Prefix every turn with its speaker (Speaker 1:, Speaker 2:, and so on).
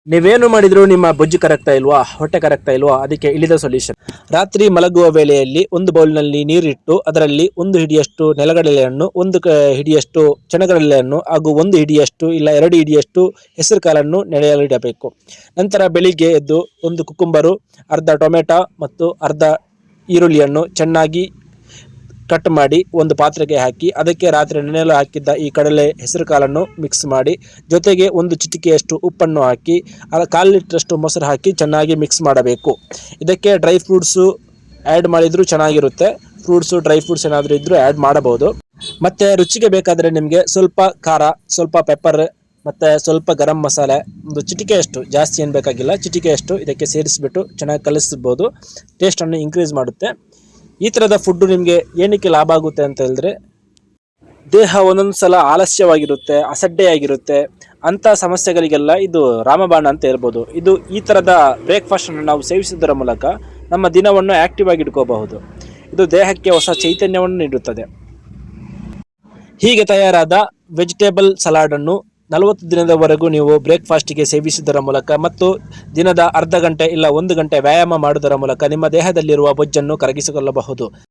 Speaker 1: ನೀವೇನು ಮಾಡಿದ್ರು ನಿಮ್ಮ ಬೊಜ್ಜು ಕರಗ್ತಾ ಇಲ್ವಾ, ಹೊಟ್ಟೆ ಕರಗ್ತಾ ಇಲ್ವಾ? ಅದಕ್ಕೆ ಇಳಿದ ಸೊಲ್ಯೂಷನ್. ರಾತ್ರಿ ಮಲಗುವ ವೇಳೆಯಲ್ಲಿ ಒಂದು ಬೌಲ್ನಲ್ಲಿ ನೀರಿಟ್ಟು ಅದರಲ್ಲಿ ಒಂದು ಹಿಡಿಯಷ್ಟು ನೆಲಗಡಲೆಯನ್ನು, ಒಂದು ಹಿಡಿಯಷ್ಟು ಚಣಗಡಲೆಯನ್ನು ಹಾಗೂ ಒಂದು ಹಿಡಿಯಷ್ಟು ಇಲ್ಲ 2 ಹಿಡಿಯಷ್ಟು ಹೆಸರು ಕಾಳನ್ನು ನೆನೆಯಲಿಡಬೇಕು. ನಂತರ ಬೆಳಿಗ್ಗೆ ಎದ್ದು ಒಂದು ಕುಕುಂಬರು, ಅರ್ಧ ಟೊಮೆಟೊ ಮತ್ತು ಅರ್ಧ ಈರುಳ್ಳಿಯನ್ನು ಚೆನ್ನಾಗಿ ಕಟ್ ಮಾಡಿ ಒಂದು ಪಾತ್ರೆಗೆ ಹಾಕಿ ಅದಕ್ಕೆ ರಾತ್ರಿ ನೆನೆಯಲು ಹಾಕಿದ್ದ ಈ ಕಡಲೆ ಹೆಸರು ಕಾಳನ್ನು ಮಿಕ್ಸ್ ಮಾಡಿ, ಜೊತೆಗೆ ಒಂದು ಚಿಟಿಕೆಯಷ್ಟು ಉಪ್ಪನ್ನು ಹಾಕಿ 1/4 ಲೀಟ್ರಷ್ಟು ಮೊಸರು ಹಾಕಿ ಚೆನ್ನಾಗಿ ಮಿಕ್ಸ್ ಮಾಡಬೇಕು. ಇದಕ್ಕೆ ಡ್ರೈ ಫ್ರೂಟ್ಸು ಆ್ಯಡ್ ಮಾಡಿದರೂ ಚೆನ್ನಾಗಿರುತ್ತೆ. ಡ್ರೈ ಫ್ರೂಟ್ಸ್ ಏನಾದರೂ ಇದ್ದರೂ ಆ್ಯಡ್ ಮಾಡಬಹುದು. ಮತ್ತು ರುಚಿಗೆ ಬೇಕಾದರೆ ನಿಮಗೆ ಸ್ವಲ್ಪ ಖಾರ, ಸ್ವಲ್ಪ ಪೆಪ್ಪರ್ ಮತ್ತು ಸ್ವಲ್ಪ ಗರಂ ಮಸಾಲೆ, ಒಂದು ಚಿಟಿಕೆಯಷ್ಟು, ಜಾಸ್ತಿ ಏನು ಬೇಕಾಗಿಲ್ಲ, ಚಿಟಿಕೆಯಷ್ಟು ಇದಕ್ಕೆ ಸೇರಿಸಿಬಿಟ್ಟು ಚೆನ್ನಾಗಿ ಕಲಿಸ್ಬೋದು. ಟೇಸ್ಟನ್ನು ಇನ್ಕ್ರೀಸ್ ಮಾಡುತ್ತೆ. ಈ ಥರದ ಫುಡ್ಡು ನಿಮಗೆ ಏನಕ್ಕೆ ಲಾಭ ಆಗುತ್ತೆ ಅಂತ ಹೇಳಿದ್ರೆ, ದೇಹ ಒಂದೊಂದು ಸಲ ಆಲಸ್ಯವಾಗಿರುತ್ತೆ, ಅಸಡ್ಡೆಯಾಗಿರುತ್ತೆ, ಅಂಥ ಸಮಸ್ಯೆಗಳಿಗೆಲ್ಲ ಇದು ರಾಮಬಾಣ ಅಂತ ಹೇಳ್ಬೋದು. ಈ ಥರದ ಬ್ರೇಕ್ಫಾಸ್ಟನ್ನು ನಾವು ಸೇವಿಸುವುದರ ಮೂಲಕ ನಮ್ಮ ದಿನವನ್ನು ಆ್ಯಕ್ಟಿವ್ ಆಗಿ ಇಟ್ಕೋಬಹುದು. ಇದು ದೇಹಕ್ಕೆ ಹೊಸ ಚೈತನ್ಯವನ್ನು ನೀಡುತ್ತದೆ. ಹೀಗೆ ತಯಾರಾದ ವೆಜಿಟೇಬಲ್ ಸಲಾಡನ್ನು 40 ದಿನದವರೆಗೂ ನೀವು ಬ್ರೇಕ್ಫಾಸ್ಟಿಗೆ ಸೇವಿಸುವುದರ ಮೂಲಕ ಮತ್ತು ದಿನದ ಅರ್ಧ ಗಂಟೆ ಇಲ್ಲ 1 ಗಂಟೆ ವ್ಯಾಯಾಮ ಮಾಡುವುದರ ಮೂಲಕ ನಿಮ್ಮ ದೇಹದಲ್ಲಿರುವ ಬೊಜ್ಜನ್ನು ಕರಗಿಸಿಕೊಳ್ಳಬಹುದು.